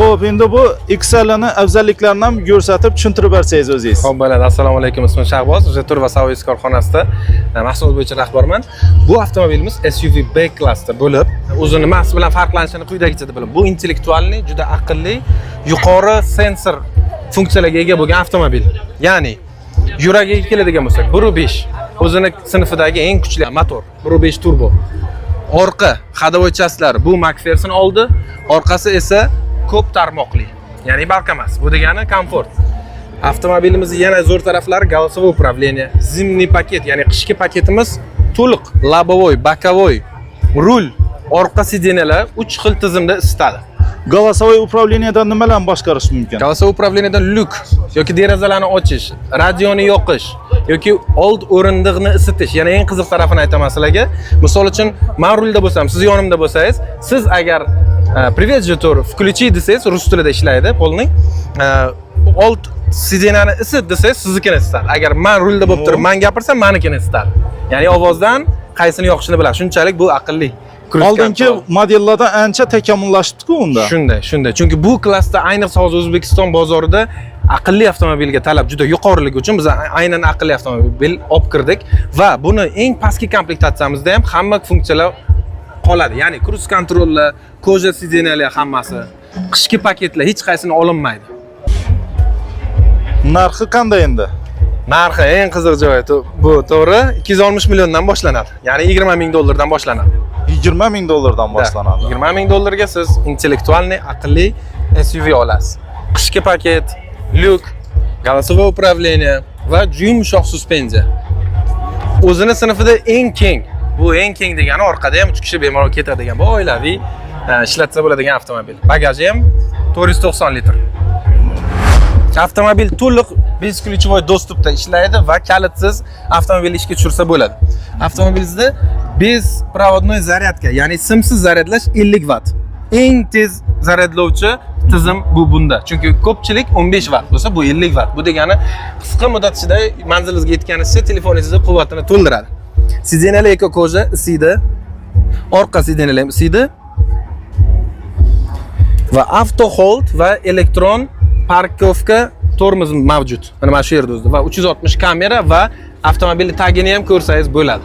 Xo'p, endi bu XL'ni afzalliklarini ham ko'rsatib tushuntirib bersangiz o'zingiz. Xo'p, bo'ladi. Assalomu alaykum. Ismim Shahboz. O'sha tur va servis korxonasida mahsulot bo'yicha rahbarman. Bu avtomobilimiz SUV B klassda bo'lib, o'zini mahs bilan farqlanishini quyidagicha deb bilib. Bu intellektualniy, juda aqlli, yuqori sensor funksiyalarga ega bo'lgan avtomobil. Ya'ni yuragiga keladigan bo'lsak, 1.5 o'zini sinfidagi eng kuchli motor, 1.5 turbo. Orqa ходовой частьlar bu McPherson oldi, orqasi esa ko'p tarmoqli. Ya'ni balka emas. Bu degani komfort. Avtomobilimizning yana zo'r taraflari голосовое управление, zimniy paket, ya'ni qishki paketimiz to'liq лобовой, боковой, rul, orqa sideniyalar 3 xil tizimda isitadi. Голосовой управлениyadan nimalarni boshqarish mumkin? Голосовое управлениyadan lyuk yoki derazalarni ochish, radioni yoqish yoki old o'rindiqni isitish. Yana eng qiziq tarafini aytaman sizlarga. Misol uchun, men rulda bo'lsam, siz yonimda bo'lsangiz, siz agar "Привет, Jetur, включи" desangiz, rus tilida ishlaydi, polniy. Old sidenani isit desangiz, siznikini isitadi. Agar men rulda bo'lib turib, men gapirsam, menikini isitadi. Ya'ni ovozdan qaysini yoqishini biladi. Shunchalik bu aqlli. Oldingi modellardan ancha takomillashibdi-ku unda. Shunday. Chunki bu klassda ayniqsa hozir O'zbekiston bozorida aqlli avtomobilga talab juda yuqoriligi uchun biz aynan aqlli avtomobil olib kirdik va buni eng pastki komplektatsiyamizda ham hamma funksiyalar qoladi. Ya'ni cruise kontrollar, koja sideniyalar hammasi, qishki paketlar hech qaysini olinmaydi. Narxi qanday endi? Narxi eng qiziq joyi bu, to'g'ri, 260 milliondan boshlanadi. Ya'ni 20 ming dollardan boshlanadi. 20 ming dollardan boshlanadi. 20 ming dollarga siz intellektualniy aqlli SUV olasiz. Qishki paket, lyuk, голосовое управление va yumshoq suspenziya. O'zini sinfida eng keng. Bu eng keng degani orqada ham 3 kishi bemalol ketadigan bu oilaviy ishlatsa bo'ladigan avtomobil. Bagaji ham 490 litr. Avtomobil to'liq besklyuchovoy dostupda ishlaydi va kalitsiz avtomobilni ishga tushirsa bo'ladi. Avtomobilingizda bezprovodnoy zaryadka, ya'ni simsiz zaryadlash 50 watt. Eng tez zaryadlovchi tizim bu bunda. Chunki ko'pchilik 15 watt bo'lsa, bu 50 watt. Bu degani qisqa muddat ichida manzilingizga yetganingizda telefoningizni quvvatini to'ldiradi. Sideniyalar ekokoja isiydi. Orqa sideniyalar ham isiydi. Va auto hold va elektron parkovka tormoz mavjud. Mana shu yerda o'zida va 360 kamera va avtomobilning tagini ham ko'rsangiz bo'ladi.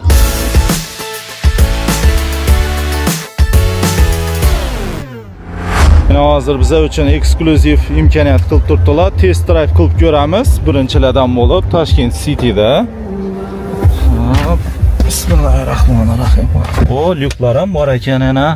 Hozir bizlar uchun eksklyuziv imkoniyat qilib turibdilar. Test drive qilib ko'ramiz. Birinchilardan bo'lib Toshkent Cityda. Bismillahirrohmanirrohim. O, lyuklar ham bor ekan yana.